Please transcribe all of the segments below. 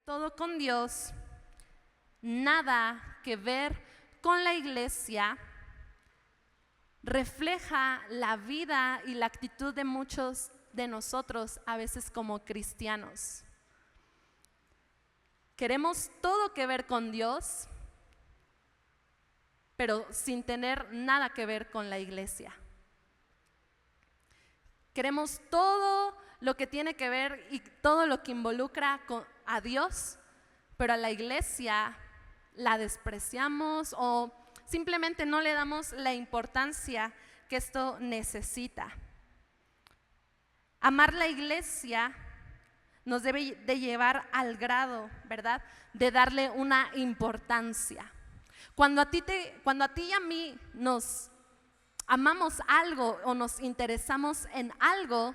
todo con Dios, nada que ver con la iglesia, refleja la vida y la actitud de muchos de nosotros a veces como cristianos. Queremos todo que ver con Dios, pero sin tener nada que ver con la iglesia. Queremos todo lo que tiene que ver y todo lo que involucra a Dios, pero a la iglesia la despreciamos o simplemente no le damos la importancia que esto necesita. Amar la iglesia nos debe de llevar al grado, ¿verdad?, de darle una importancia. Cuando a ti y a mí nos amamos algo o nos interesamos en algo,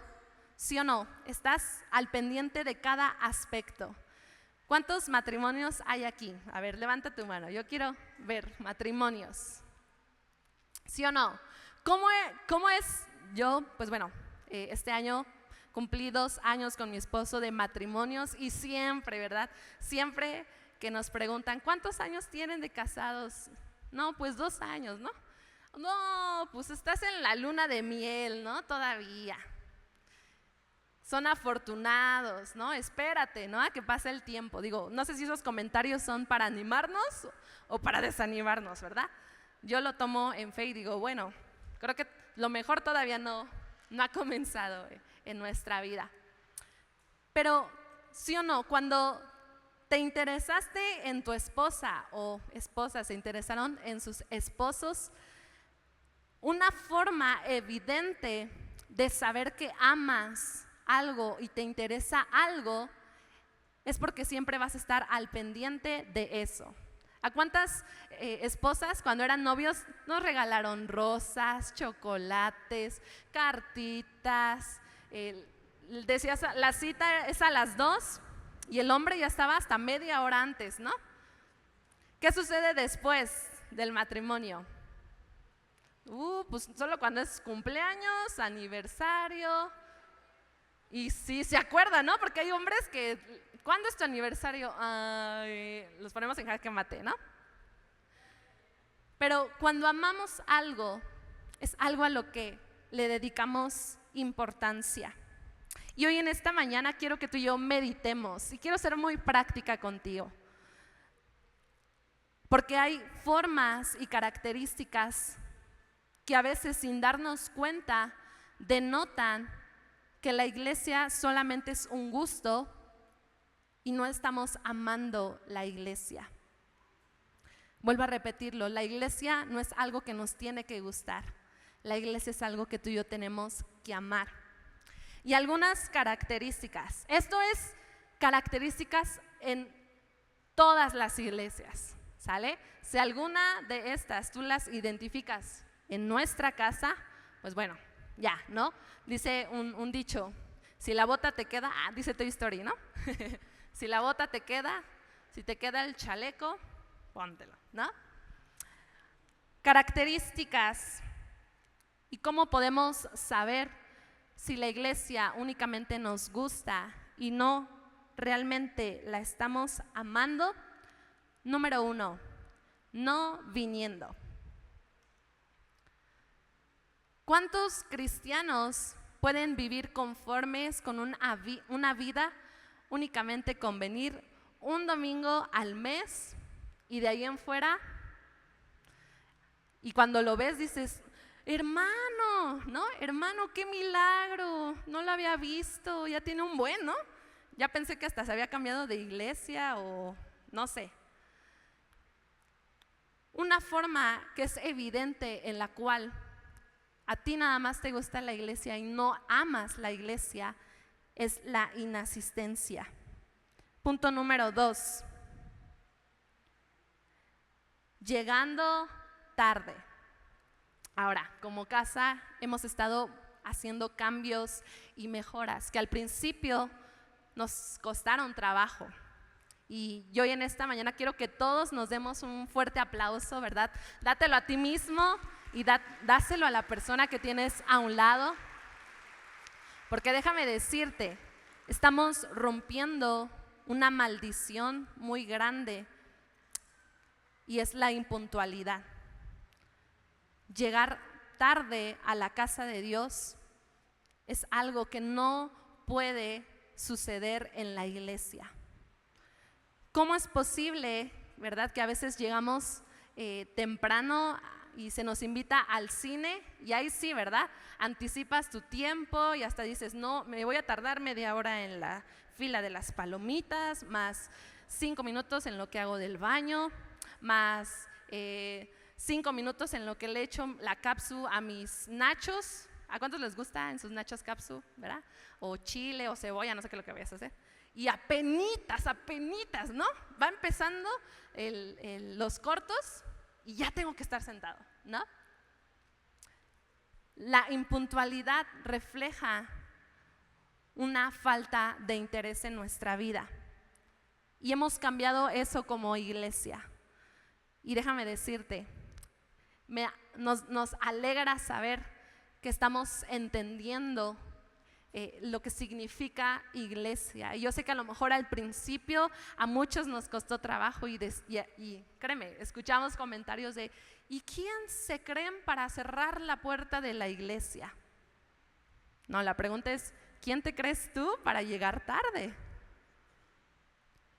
¿sí o no? Estás al pendiente de cada aspecto. ¿Cuántos matrimonios hay aquí? A ver, levanta tu mano, yo quiero ver matrimonios. ¿Sí o no? ¿Cómo es yo? Pues bueno, este año cumplí 2 años con mi esposo de matrimonios y siempre, ¿verdad? Siempre que nos preguntan, ¿cuántos años tienen de casados? No, pues 2 años, ¿no? No, pues estás en la luna de miel, ¿no? Todavía. Son afortunados, ¿no? Espérate, ¿no? A que pase el tiempo. Digo, no sé si esos comentarios son para animarnos o para desanimarnos, ¿verdad? Yo lo tomo en fe y digo, bueno, creo que lo mejor todavía no ha comenzado en nuestra vida. Pero, ¿sí o no? Cuando te interesaste en tu esposa o esposas se interesaron en sus esposos, una forma evidente de saber que amas algo y te interesa algo es porque siempre vas a estar al pendiente de eso. ¿A cuántas esposas cuando eran novios nos regalaron rosas, chocolates, cartitas? Decías, la cita es a las 2 y el hombre ya estaba hasta media hora antes, ¿no? ¿Qué sucede después del matrimonio? Pues solo cuando es cumpleaños, aniversario. Y sí se acuerdan, ¿no? Porque hay hombres que, ¿cuándo es tu aniversario? Ay, los ponemos en jaque mate, ¿no? Pero cuando amamos algo, es algo a lo que le dedicamos importancia. Y hoy en esta mañana quiero que tú y yo meditemos y quiero ser muy práctica contigo. Porque hay formas y características que a veces sin darnos cuenta denotan que la iglesia solamente es un gusto y no estamos amando la iglesia. Vuelvo a repetirlo, la iglesia no es algo que nos tiene que gustar, la iglesia es algo que tú y yo tenemos que amar. Y algunas características, esto es características en todas las iglesias, ¿sale? Si alguna de estas tú las identificas en nuestra casa, pues bueno, ya, ¿no? Dice un dicho, si la bota te queda, dice Toy Story, ¿no? Si la bota te queda, si te queda el chaleco, póntelo, ¿no? Características y cómo podemos saber si la iglesia únicamente nos gusta y no realmente la estamos amando. Número 1, no viniendo. ¿Cuántos cristianos pueden vivir conformes con una vida únicamente con venir un domingo al mes y de ahí en fuera? Y cuando lo ves dices, hermano, ¿no? Hermano, qué milagro, no lo había visto, ya tiene un buen, ¿no? Ya pensé que hasta se había cambiado de iglesia o no sé. Una forma que es evidente en la cual a ti nada más te gusta la iglesia y no amas la iglesia es la inasistencia. Punto número 2, llegando tarde. Ahora, como casa hemos estado haciendo cambios y mejoras que al principio nos costaron trabajo. Y yo hoy en esta mañana quiero que todos nos demos un fuerte aplauso, ¿verdad? Dátelo a ti mismo y dáselo a la persona que tienes a un lado. Porque déjame decirte, estamos rompiendo una maldición muy grande y es la impuntualidad. Llegar tarde a la casa de Dios es algo que no puede suceder en la iglesia. ¿Cómo es posible, verdad, que a veces llegamos temprano y se nos invita al cine y ahí sí, verdad, anticipas tu tiempo y hasta dices, no, me voy a tardar media hora en la fila de las palomitas, más 5 minutos en lo que hago del baño, más 5 minutos en lo que le echo la capsu a mis nachos? ¿A cuántos les gusta en sus nachos capsu, verdad? O chile o cebolla, no sé qué es lo que vayas a hacer. Y apenitas, ¿no? Va empezando los cortos y ya tengo que estar sentado, ¿no? La impuntualidad refleja una falta de interés en nuestra vida y hemos cambiado eso como iglesia. Y déjame decirte, nos alegra saber que estamos entendiendo lo que significa iglesia. Y yo sé que a lo mejor al principio a muchos nos costó trabajo y créeme, escuchamos comentarios de ¿y quién se creen para cerrar la puerta de la iglesia? No, la pregunta es ¿quién te crees tú para llegar tarde?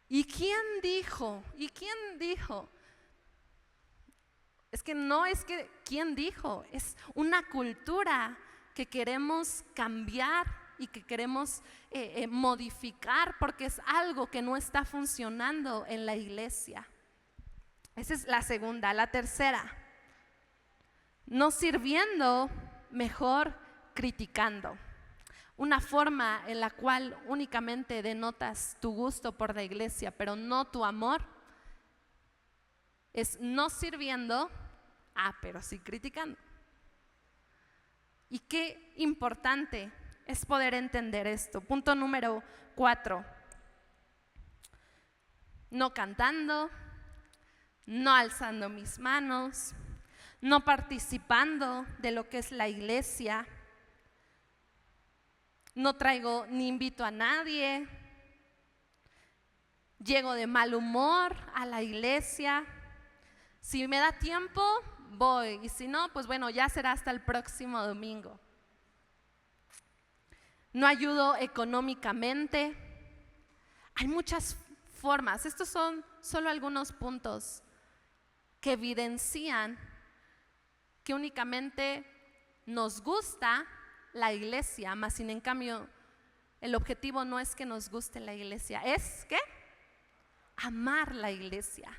¿Y quién dijo? ¿Y quién dijo? Es que no es que quién dijo, es una cultura que queremos cambiar y que queremos modificar porque es algo que no está funcionando en la iglesia. Esa es la segunda. La tercera, no sirviendo, mejor criticando. Una forma en la cual únicamente denotas tu gusto por la iglesia, pero no tu amor, es no sirviendo, pero sí criticando. Y qué importante es poder entender esto. Punto número 4. No cantando, no alzando mis manos, no participando de lo que es la iglesia, no traigo ni invito a nadie, llego de mal humor a la iglesia, si me da tiempo voy y si no, pues bueno, ya será hasta el próximo domingo. No ayudo económicamente. Hay muchas formas, estos son solo algunos puntos que evidencian que únicamente nos gusta la iglesia, mas sin en cambio el objetivo no es que nos guste la iglesia, es ¿qué? Amar la iglesia,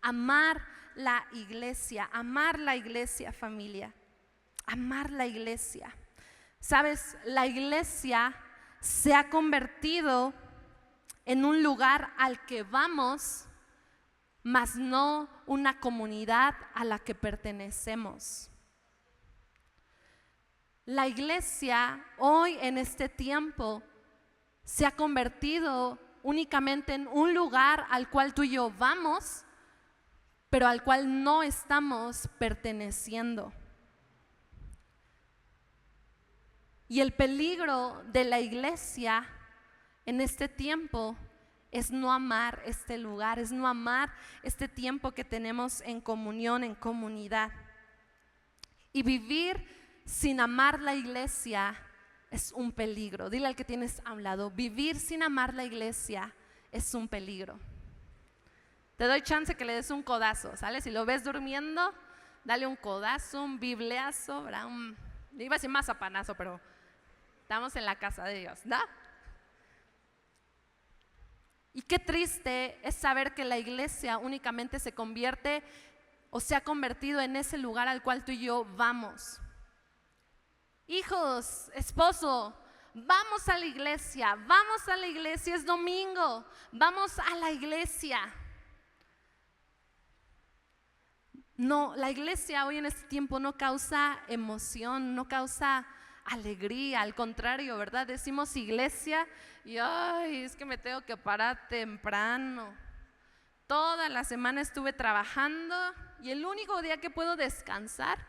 amar la iglesia, amar la iglesia, familia, amar la iglesia. Sabes, la iglesia se ha convertido en un lugar al que vamos, mas no una comunidad a la que pertenecemos. La iglesia hoy en este tiempo se ha convertido únicamente en un lugar al cual tú y yo vamos, pero al cual no estamos perteneciendo. Y el peligro de la iglesia en este tiempo es no amar este lugar, es no amar este tiempo que tenemos en comunión, en comunidad. Y vivir sin amar la iglesia es un peligro. Dile al que tienes a un lado, vivir sin amar la iglesia es un peligro. Te doy chance que le des un codazo, ¿sale? Si lo ves durmiendo, dale un codazo, un bibleazo, ¿verdad? Iba a decir mazapanazo, pero estamos en la casa de Dios, ¿no? Y qué triste es saber que la iglesia únicamente se convierte o se ha convertido en ese lugar al cual tú y yo vamos. Hijos, esposo, vamos a la iglesia, es domingo, vamos a la iglesia. No, la iglesia hoy en este tiempo no causa emoción, no causa alegría, al contrario, ¿verdad? Decimos iglesia y ay, es que me tengo que parar temprano. Toda la semana estuve trabajando y el único día que puedo descansar,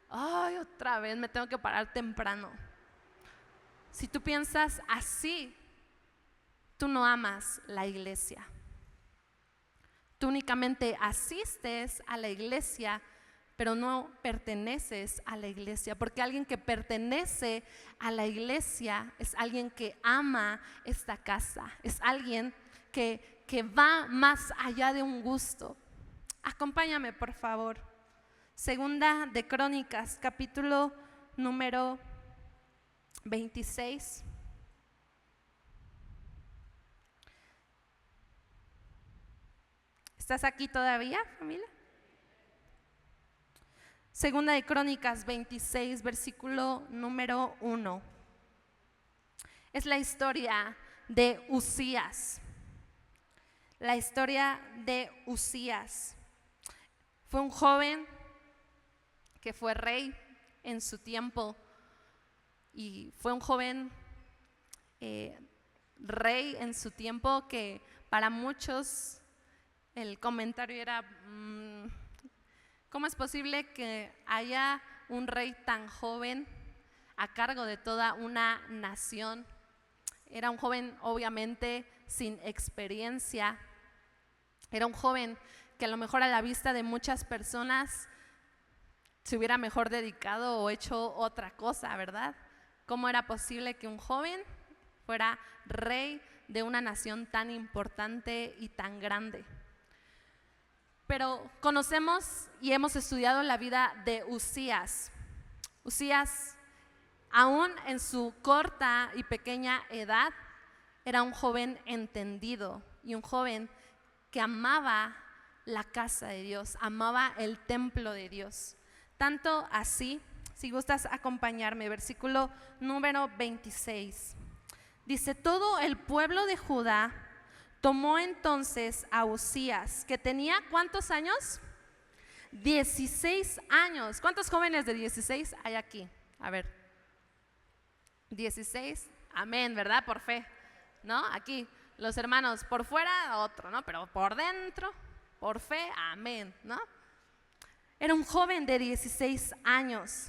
ay, otra vez me tengo que parar temprano. Si tú piensas así, tú no amas la iglesia. Tú únicamente asistes a la iglesia, pero no perteneces a la iglesia, porque alguien que pertenece a la iglesia es alguien que ama esta casa, es alguien que va más allá de un gusto. Acompáñame, por favor. Segunda de Crónicas, capítulo número 26. ¿Estás aquí todavía, familia? Segunda de Crónicas 26, versículo número 1. Es la historia de Uzías. La historia de Uzías. Fue un joven que fue rey en su tiempo y fue un joven rey en su tiempo que para muchos el comentario era ¿cómo es posible que haya un rey tan joven a cargo de toda una nación? Era un joven obviamente sin experiencia, era un joven que a lo mejor a la vista de muchas personas se hubiera mejor dedicado o hecho otra cosa, ¿verdad? ¿Cómo era posible que un joven fuera rey de una nación tan importante y tan grande? Pero conocemos y hemos estudiado la vida de Uzías. Uzías, aún en su corta y pequeña edad, era un joven entendido y un joven que amaba la casa de Dios, amaba el templo de Dios. Tanto así, si gustas acompañarme, versículo número 26. Dice, todo el pueblo de Judá tomó entonces a Uzías, que tenía ¿cuántos años? 16 años. ¿Cuántos jóvenes de 16 hay aquí? A ver, 16, amén, ¿verdad? Por fe, ¿no? Aquí los hermanos, por fuera otro, ¿no? Pero por dentro, por fe, amén, ¿no? Era un joven de 16 años.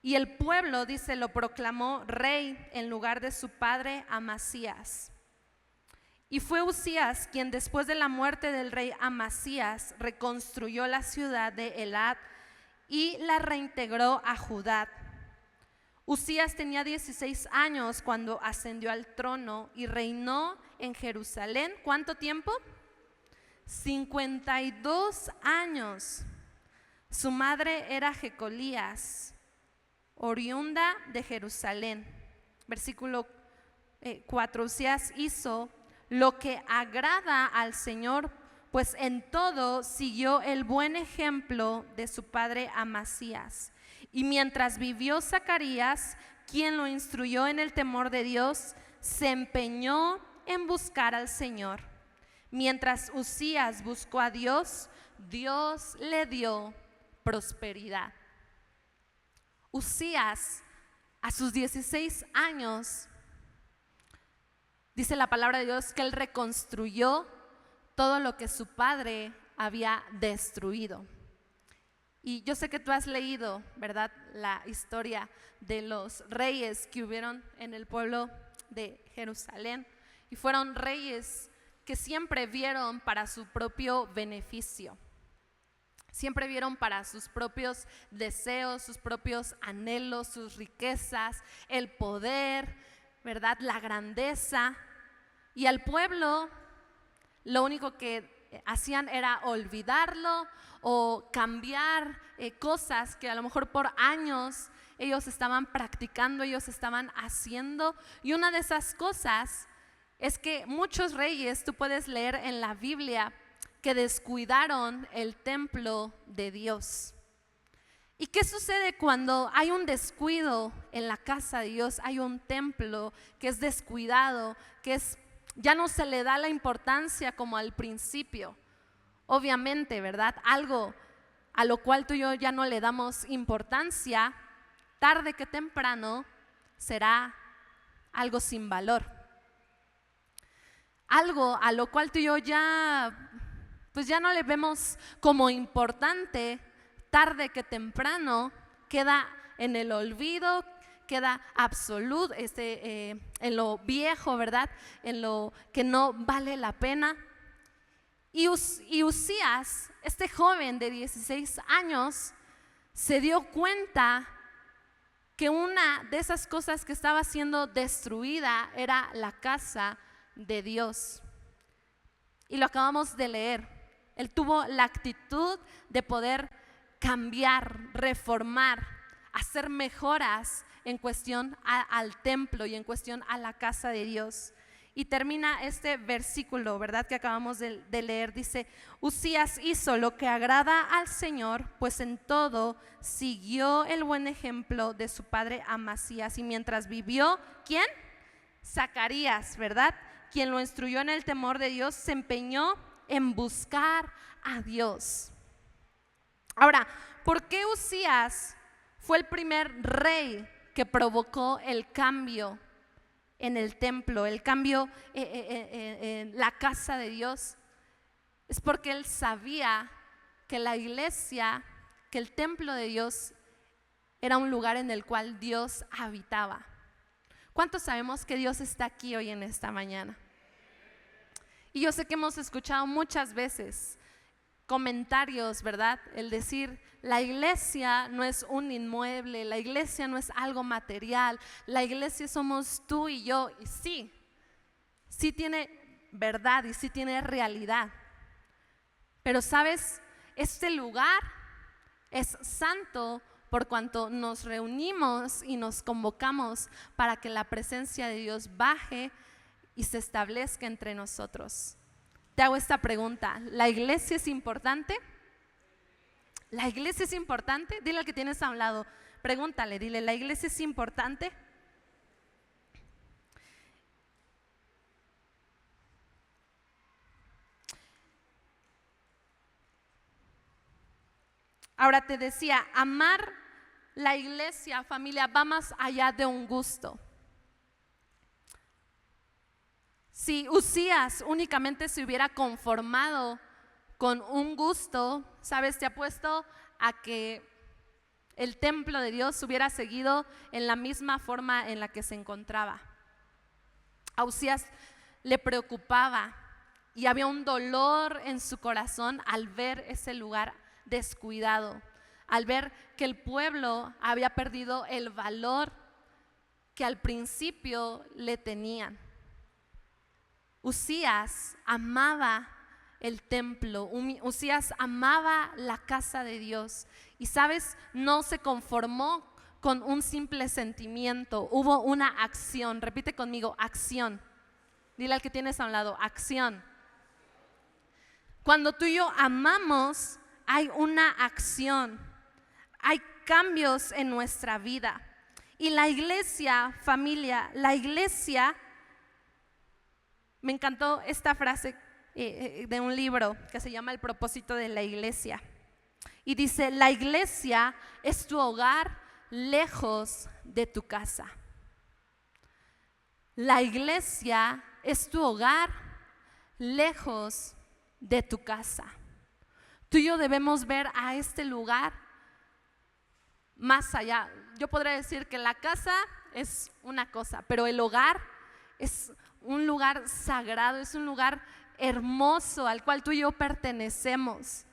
Y el pueblo, dice, lo proclamó rey en lugar de su padre Amasías. Y fue Uzías quien después de la muerte del rey Amasías reconstruyó la ciudad de Elat y la reintegró a Judá. Uzías tenía 16 años cuando ascendió al trono y reinó en Jerusalén. ¿Cuánto tiempo? 52 años. Su madre era Jecolías, oriunda de Jerusalén. Versículo 4. Uzías hizo lo que agrada al Señor, pues en todo siguió el buen ejemplo de su padre Amasías. Y mientras vivió Zacarías, quien lo instruyó en el temor de Dios, se empeñó en buscar al Señor. Mientras Uzías buscó a Dios, Dios le dio prosperidad. Uzías, a sus 16 años, dice la palabra de Dios que él reconstruyó todo lo que su padre había destruido. Y yo sé que tú has leído, ¿verdad?, la historia de los reyes que hubieron en el pueblo de Jerusalén. Y fueron reyes que siempre vieron para su propio beneficio. Siempre vieron para sus propios deseos, sus propios anhelos, sus riquezas, el poder, ¿verdad?, la grandeza. Y al pueblo lo único que hacían era olvidarlo o cambiar cosas que a lo mejor por años ellos estaban practicando, ellos estaban haciendo. Y una de esas cosas es que muchos reyes, tú puedes leer en la Biblia, que descuidaron el templo de Dios. ¿Y qué sucede cuando hay un descuido en la casa de Dios? Hay un templo que es descuidado, ya no se le da la importancia como al principio. Obviamente, ¿verdad? Algo a lo cual tú y yo ya no le damos importancia, tarde que temprano será algo sin valor. Algo a lo cual tú y yo ya no le vemos como importante, tarde que temprano queda en el olvido, queda absoluto, en lo viejo, ¿verdad? En lo que no vale la pena. Y Uzías, este joven de 16 años, se dio cuenta que una de esas cosas que estaba siendo destruida era la casa de Dios. Y lo acabamos de leer. Él tuvo la actitud de poder cambiar, reformar, hacer mejoras en cuestión al templo y en cuestión a la casa de Dios. Y termina este versículo, ¿verdad? Que acabamos de leer. Dice: Uzías hizo lo que agrada al Señor, pues en todo siguió el buen ejemplo de su padre Amasías. Y mientras vivió, ¿quién? Zacarías, ¿verdad? Quien lo instruyó en el temor de Dios, se empeñó en buscar a Dios. Ahora, ¿por qué Uzías fue el primer rey que provocó el cambio en el templo, el cambio en la casa de Dios? Es porque él sabía que la iglesia, que el templo de Dios era un lugar en el cual Dios habitaba. ¿Cuántos sabemos que Dios está aquí hoy en esta mañana? Y yo sé que hemos escuchado muchas veces comentarios, ¿verdad? El decir, la iglesia no es un inmueble, la iglesia no es algo material, la iglesia somos tú y yo. Y sí tiene verdad y sí tiene realidad. Pero ¿sabes? Este lugar es santo por cuanto nos reunimos y nos convocamos para que la presencia de Dios baje y se establezca entre nosotros. Te hago esta pregunta: ¿la iglesia es importante? ¿La iglesia es importante? Dile al que tienes a un lado, pregúntale, dile: ¿la iglesia es importante? Ahora te decía, amar la iglesia, familia, va más allá de un gusto. Si Uzías únicamente se hubiera conformado con un gusto, ¿sabes? Te apuesto a que el templo de Dios hubiera seguido en la misma forma en la que se encontraba. A Uzías le preocupaba y había un dolor en su corazón al ver ese lugar descuidado, al ver que el pueblo había perdido el valor que al principio le tenían. Uzías amaba el templo, Uzías amaba la casa de Dios y, ¿sabes? No se conformó con un simple sentimiento, hubo una acción. Repite conmigo: acción. Dile al que tienes a un lado: acción. Cuando tú y yo amamos, hay una acción, hay cambios en nuestra vida. Y la iglesia, familia, la iglesia, me encantó esta frase de un libro que se llama El propósito de la iglesia. Y dice: la iglesia es tu hogar lejos de tu casa. La iglesia es tu hogar lejos de tu casa. Tú y yo debemos ver a este lugar más allá. Yo podría decir que la casa es una cosa, pero el hogar es un lugar sagrado, es un lugar hermoso al cual tú y yo pertenecemos.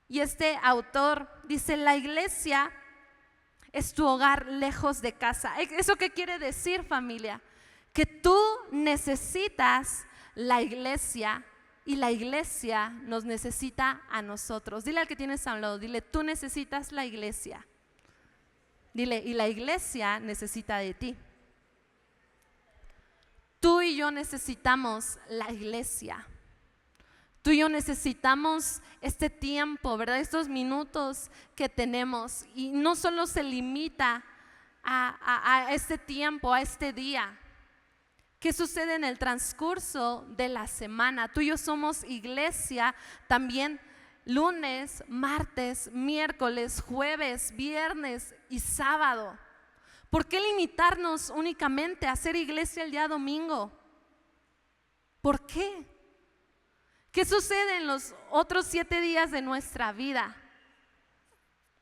Y este autor dice: la iglesia es tu hogar lejos de casa. ¿Eso qué quiere decir, familia? Que tú necesitas la iglesia y la iglesia nos necesita a nosotros. Dile al que tienes a un lado, dile: tú necesitas la iglesia. Dile: y la iglesia necesita de ti. Tú y yo necesitamos la iglesia. Tú y yo necesitamos este tiempo, ¿verdad? Estos minutos que tenemos. Y no solo se limita a este tiempo, a este día. ¿Qué sucede en el transcurso de la semana? Tú y yo somos iglesia también lunes, martes, miércoles, jueves, viernes y sábado. ¿Por qué limitarnos únicamente a hacer iglesia el día domingo? ¿Por qué? ¿Qué sucede en los otros 7 días de nuestra vida?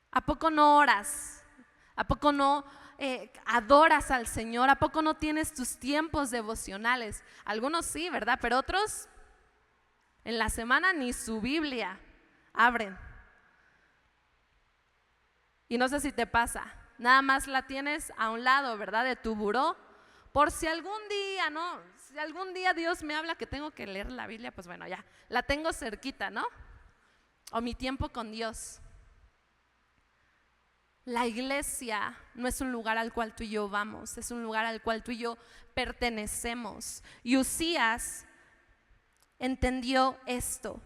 ¿A poco no oras? ¿A poco no adoras al Señor? ¿A poco no tienes tus tiempos devocionales? Algunos sí, ¿verdad? Pero otros en la semana ni su Biblia abren. Y no sé si te pasa, nada más la tienes a un lado, ¿verdad? De tu buró, por si algún día, ¿no? Si algún día Dios me habla que tengo que leer la Biblia, pues bueno, ya, la tengo cerquita, ¿no? O mi tiempo con Dios. La iglesia no es un lugar al cual tú y yo vamos, es un lugar al cual tú y yo pertenecemos. Y Uzías entendió esto.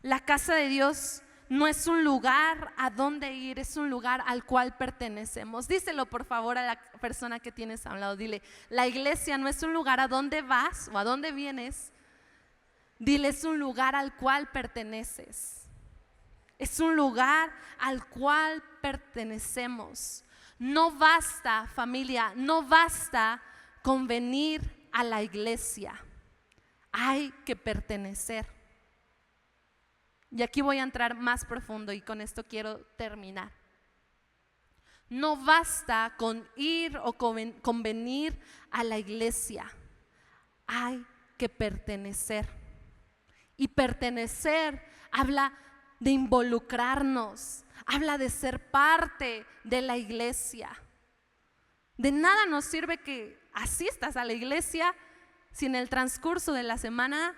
La casa de Dios no es un lugar a donde ir, es un lugar al cual pertenecemos. Díselo por favor a la persona que tienes a un lado. Dile, la iglesia no es un lugar a donde vas o a donde vienes. Dile, es un lugar al cual perteneces. Es un lugar al cual pertenecemos. No basta, familia, no basta con venir a la iglesia. Hay que pertenecer. Y aquí voy a entrar más profundo y con esto quiero terminar. No basta con ir o con venir a la iglesia. Hay que pertenecer. Y pertenecer habla de involucrarnos, habla de ser parte de la iglesia. De nada nos sirve que asistas a la iglesia si en el transcurso de la semana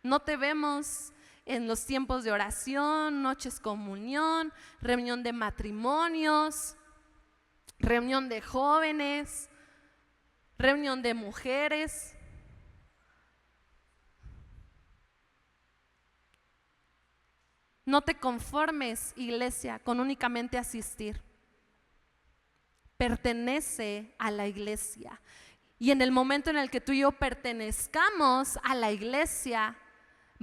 no te vemos en los tiempos de oración, noches comunión, reunión de matrimonios, reunión de jóvenes, reunión de mujeres. No te conformes, iglesia, con únicamente asistir. Pertenece a la iglesia. Y en el momento en el que tú y yo pertenezcamos a la iglesia,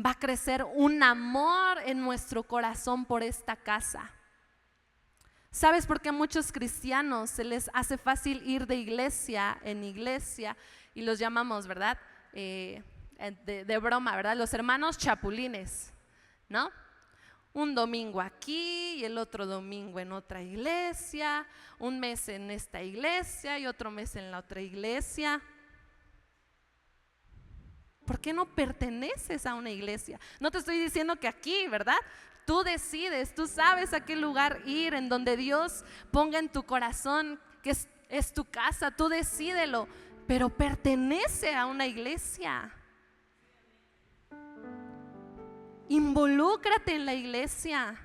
va a crecer un amor en nuestro corazón por esta casa. ¿Sabes por qué a muchos cristianos se les hace fácil ir de iglesia en iglesia? Y los llamamos, ¿verdad? De broma, ¿verdad? Los hermanos chapulines, ¿no? Un domingo aquí y el otro domingo en otra iglesia, un mes en esta iglesia y otro mes en la otra iglesia. ¿Por qué no perteneces a una iglesia? No te estoy diciendo que aquí, ¿verdad? Tú decides, tú sabes a qué lugar ir, en donde Dios ponga en tu corazón que es tu casa, tú decídelo, pero pertenece a una iglesia. Involúcrate en la iglesia.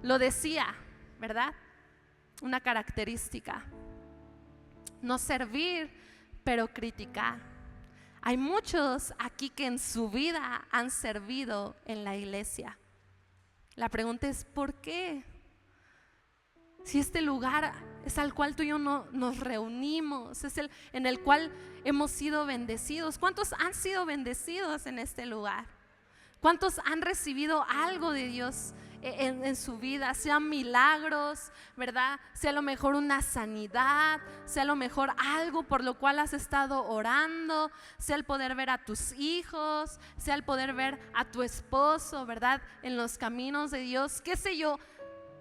Lo decía, ¿verdad? Una característica. No servir, pero criticar. Hay muchos aquí que en su vida han servido en la iglesia. La pregunta es, ¿por qué? Si este lugar es al cual tú y yo nos reunimos, es el en el cual hemos sido bendecidos. ¿Cuántos han sido bendecidos en este lugar? ¿Cuántos han recibido algo de Dios en su vida? Sean milagros, ¿verdad? Sea a lo mejor una sanidad, sea a lo mejor algo por lo cual has estado orando, sea el poder ver a tus hijos, sea el poder ver a tu esposo, ¿verdad? En los caminos de Dios, qué sé yo.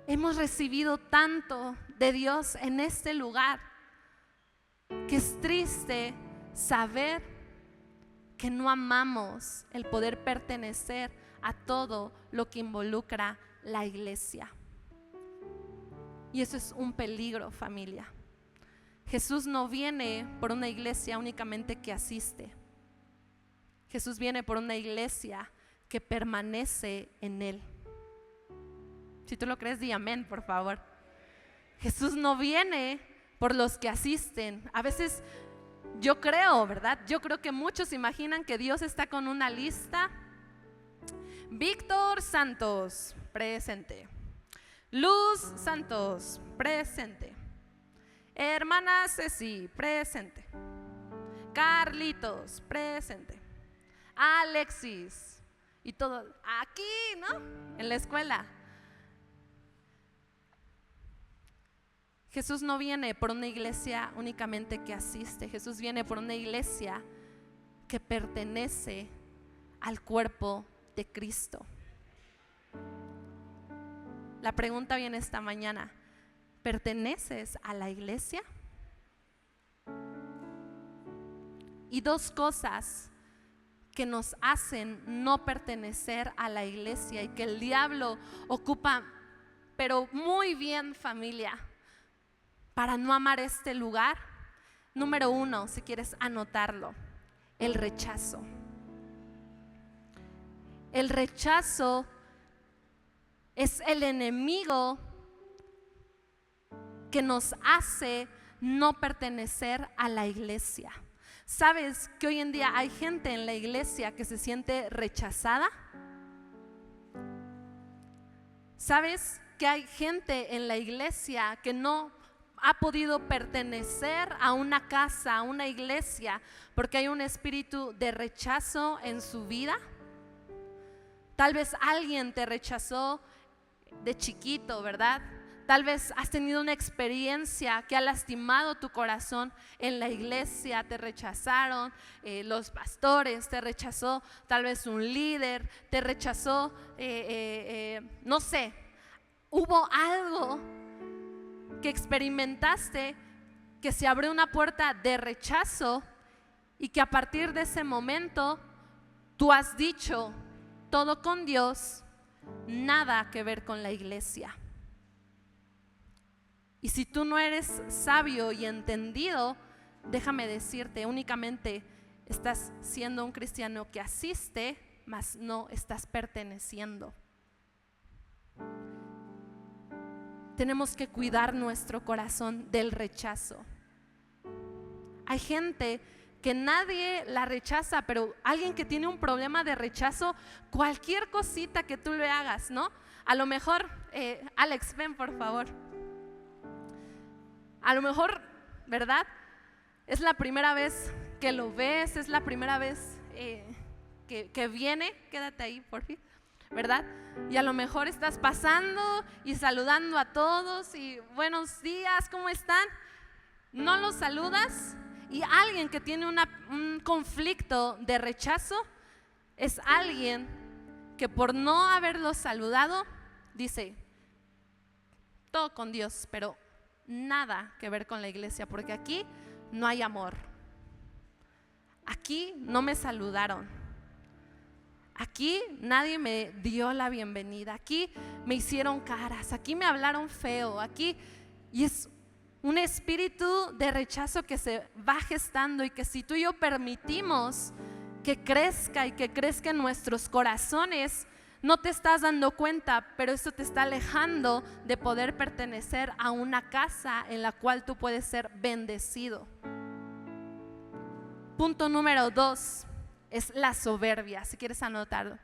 Hemos recibido tanto de Dios en este lugar que es triste saber que no amamos el poder pertenecer a todo lo que involucra la iglesia. Y eso es un peligro, familia. Jesús no viene por una iglesia únicamente que asiste. Jesús viene por una iglesia que permanece en Él. Si tú lo crees, di amén, por favor. Jesús no viene por los que asisten. A veces yo creo, ¿verdad? Yo creo que muchos imaginan que Dios está con una lista. Víctor Santos, presente. Luz Santos, presente. Hermana Ceci, presente. Carlitos, presente. Alexis, y todo, aquí, ¿no? En la escuela. Jesús no viene por una iglesia únicamente que asiste. Jesús viene por una iglesia que pertenece al cuerpo de Cristo. La pregunta viene esta mañana: ¿perteneces a la iglesia? Y dos cosas que nos hacen no pertenecer a la iglesia y que el diablo ocupa, pero muy bien, familia, para no amar este lugar. Número 1, si quieres anotarlo, el rechazo. El rechazo es el enemigo que nos hace no pertenecer a la iglesia. ¿Sabes que hoy en día hay gente en la iglesia que se siente rechazada? ¿Sabes que hay gente en la iglesia que no ha podido pertenecer a una casa, a una iglesia, porque hay un espíritu de rechazo en su vida? Tal vez alguien te rechazó de chiquito, ¿verdad? Tal vez has tenido una experiencia que ha lastimado tu corazón en la iglesia, te rechazaron los pastores, te rechazó tal vez un líder, te rechazó, no sé, hubo algo que experimentaste que se abrió una puerta de rechazo y que a partir de ese momento tú has dicho, todo con Dios, nada que ver con la iglesia. Y si tú no eres sabio y entendido, déjame decirte, únicamente estás siendo un cristiano que asiste, mas no estás perteneciendo. Tenemos que cuidar nuestro corazón del rechazo. Hay gente que nadie la rechaza, pero alguien que tiene un problema de rechazo, cualquier cosita que tú le hagas, ¿no? A lo mejor, Alex, ven por favor. A lo mejor, ¿verdad? Es la primera vez que lo ves, es la primera vez que viene, quédate ahí por fin, ¿verdad? Y a lo mejor estás pasando y saludando a todos y buenos días, ¿cómo están? No los saludas y alguien que tiene un conflicto de rechazo es alguien que por no haberlos saludado dice, todo con Dios, pero nada que ver con la iglesia, porque aquí no hay amor. Aquí no me saludaron. Aquí nadie me dio la bienvenida. Aquí me hicieron caras. Aquí me hablaron feo. Aquí, y es un espíritu de rechazo que se va gestando y que si tú y yo permitimos que crezca y que crezca en nuestros corazones, no te estás dando cuenta, pero eso te está alejando de poder pertenecer a una casa en la cual tú puedes ser bendecido. Punto número 2 es la soberbia, si quieres anotarlo.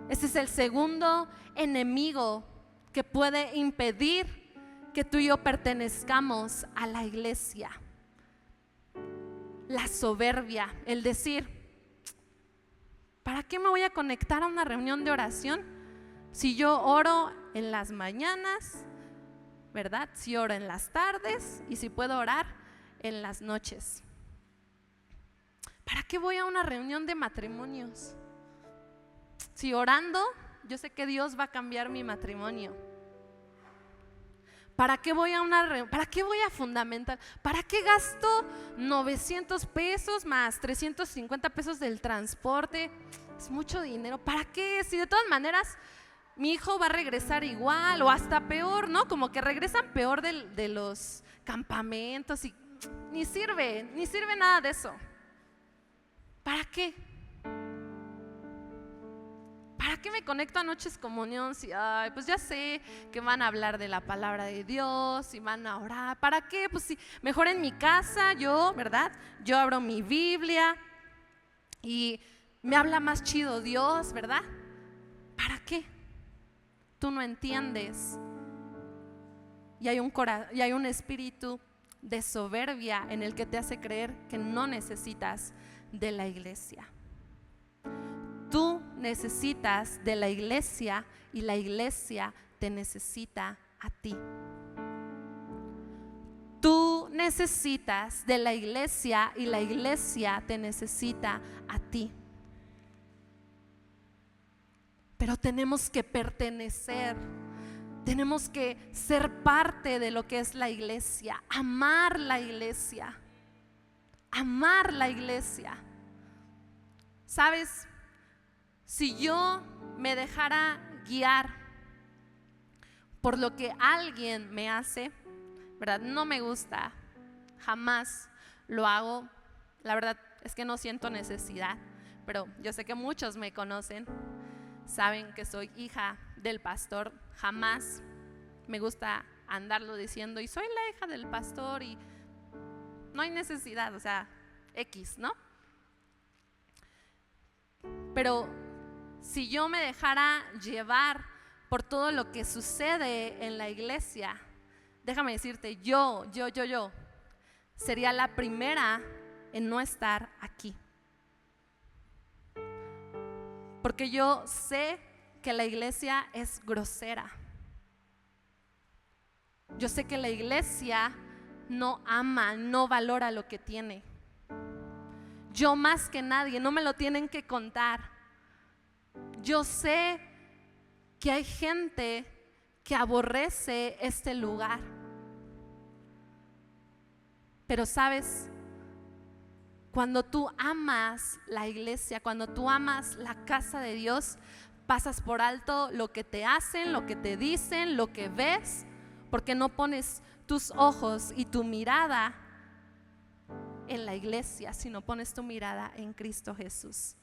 Este es el segundo enemigo que puede impedir que tú y yo pertenezcamos a la iglesia. La soberbia, el decir, ¿para qué me voy a conectar a una reunión de oración si yo oro en las mañanas, ¿verdad? Si oro en las tardes y si puedo orar en las noches. ¿Para qué voy a una reunión de matrimonios? Si orando, yo sé que Dios va a cambiar mi matrimonio. ¿Para qué voy a una reunión? ¿Para qué voy a Fundamental? ¿Para qué gasto 900 pesos más 350 pesos del transporte? Es mucho dinero. ¿Para qué? Si de todas maneras mi hijo va a regresar igual o hasta peor, ¿no? Como que regresan peor de los campamentos y ni sirve nada de eso. ¿Para qué? ¿Para qué me conecto a Noches Comunión? Si, pues ya sé que van a hablar de la palabra de Dios y van a orar. ¿Para qué? Pues sí, mejor en mi casa yo, ¿verdad? Yo abro mi Biblia y me habla más chido Dios, ¿verdad? ¿Para qué? Tú no entiendes. Y hay un espíritu de soberbia en el que te hace creer que no necesitas de la iglesia. Tú necesitas de la iglesia y la iglesia te necesita a ti. Tú necesitas de la iglesia y la iglesia te necesita a ti. Pero tenemos que pertenecer. tenemos que ser parte de lo que es la iglesia, amar la iglesia, amar la iglesia. ¿Sabes? Si yo me dejara guiar por lo que alguien me hace, ¿verdad? No me gusta, jamás lo hago. La verdad es que no siento necesidad, pero yo sé que muchos me conocen, saben que soy hija del pastor. Jamás me gusta andarlo diciendo y soy la hija del pastor y no hay necesidad, o sea, X, ¿no? Pero si yo me dejara llevar por todo lo que sucede en la iglesia, déjame decirte, yo sería la primera en no estar aquí. Porque yo sé que la iglesia es grosera. Yo sé que la iglesia no ama, no valora lo que tiene. Yo más que nadie, no me lo tienen que contar. Yo sé que hay gente que aborrece este lugar. Pero sabes, cuando tú amas la iglesia, cuando tú amas la casa de Dios, pasas por alto lo que te hacen, lo que te dicen, lo que ves, porque no pones tus ojos y tu mirada en la iglesia, sino pones tu mirada en Cristo Jesús.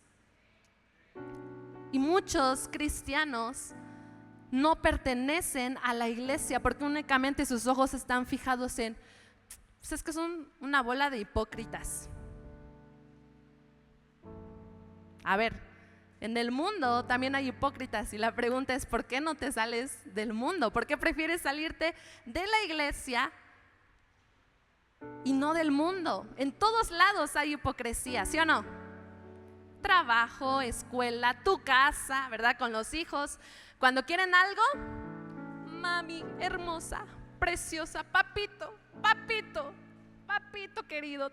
Y muchos cristianos no pertenecen a la iglesia porque únicamente sus ojos están fijados en, pues es que son una bola de hipócritas. A ver, en el mundo también hay hipócritas y la pregunta es, ¿por qué no te sales del mundo? ¿Por qué prefieres salirte de la iglesia y no del mundo? En todos lados hay hipocresía, ¿sí o no? Trabajo, escuela, tu casa, ¿verdad? Con los hijos. Cuando quieren algo, mami, hermosa, preciosa, papito, papito, papito querido,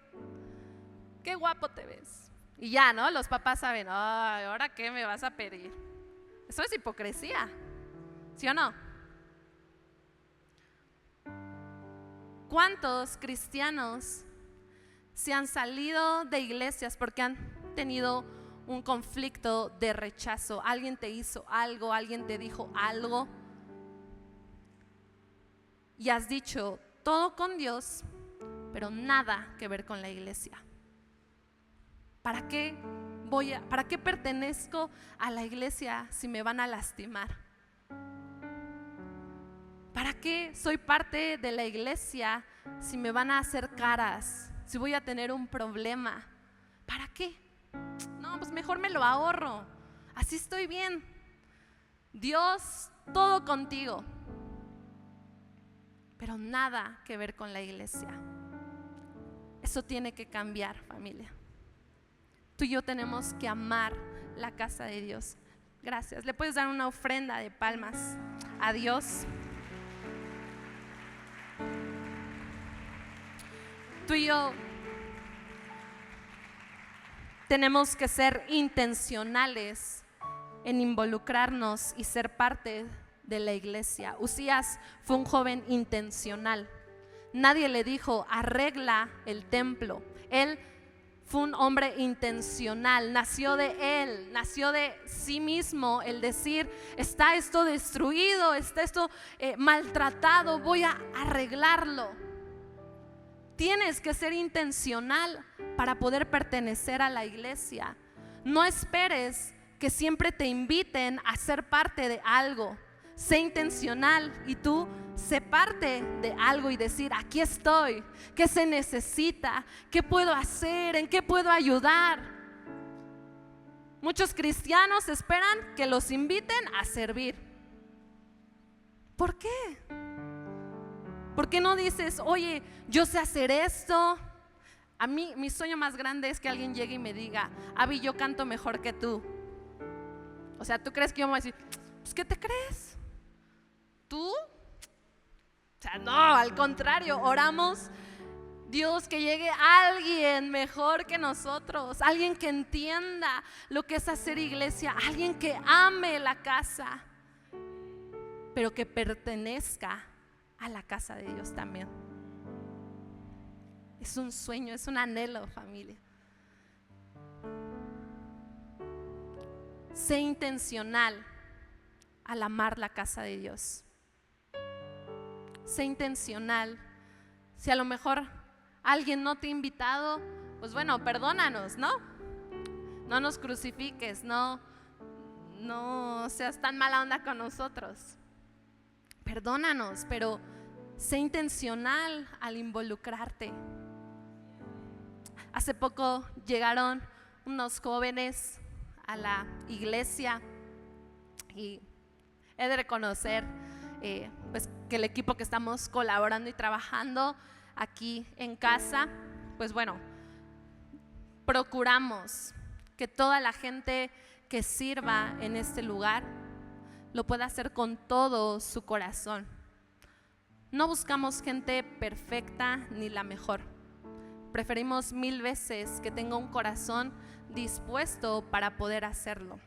qué guapo te ves. Y ya, ¿no? Los papás saben, ay, ¿ahora qué me vas a pedir? Eso es hipocresía, ¿sí o no? ¿Cuántos cristianos se han salido de iglesias porque han tenido un conflicto de rechazo? Alguien te hizo algo, alguien te dijo algo y has dicho todo con Dios, pero nada que ver con la iglesia. ¿Para qué pertenezco a la iglesia si me van a lastimar? ¿Para qué soy parte de la iglesia si me van a hacer caras? Si voy a tener un problema. ¿Para qué? No, pues mejor me lo ahorro. Así estoy bien. Dios, todo contigo. Pero nada que ver con la iglesia. Eso tiene que cambiar, familia. Tú y yo tenemos que amar la casa de Dios. Gracias. Le puedes dar una ofrenda de palmas a Dios. Tú y yo tenemos que ser intencionales en involucrarnos y ser parte de la iglesia. Usías fue un joven intencional. Nadie le dijo, arregla el templo. Él fue un hombre intencional, nació de él, nació de sí mismo el decir, está esto destruido, está esto maltratado, voy a arreglarlo. Tienes que ser intencional para poder pertenecer a la iglesia. No esperes que siempre te inviten a ser parte de algo. Sé intencional y tú sé parte de algo y decir, aquí estoy, ¿qué se necesita? ¿Qué puedo hacer? ¿En qué puedo ayudar? Muchos cristianos esperan que los inviten a servir. ¿Por qué? ¿Por qué no dices, oye, yo sé hacer esto? A mí, mi sueño más grande es que alguien llegue y me diga, Abby, yo canto mejor que tú. O sea, ¿tú crees que yo me voy a decir, pues qué te crees? ¿Tú? O sea, no, al contrario, oramos, Dios, que llegue alguien mejor que nosotros, alguien que entienda lo que es hacer iglesia, alguien que ame la casa. pero que pertenezca a la casa de Dios también. Es un sueño, es un anhelo, familia. Sé intencional al amar la casa de Dios. Sé intencional. Si a lo mejor alguien no te ha invitado, pues bueno, perdónanos, ¿no? No nos crucifiques, no seas tan mala onda con nosotros. Perdónanos, pero sé intencional al involucrarte. Hace poco llegaron unos jóvenes a la iglesia y he de reconocer pues que el equipo que estamos colaborando y trabajando aquí en casa, pues bueno, procuramos que toda la gente que sirva en este lugar lo pueda hacer con todo su corazón. No buscamos gente perfecta ni la mejor. Preferimos 1000 veces que tenga un corazón dispuesto para poder hacerlo.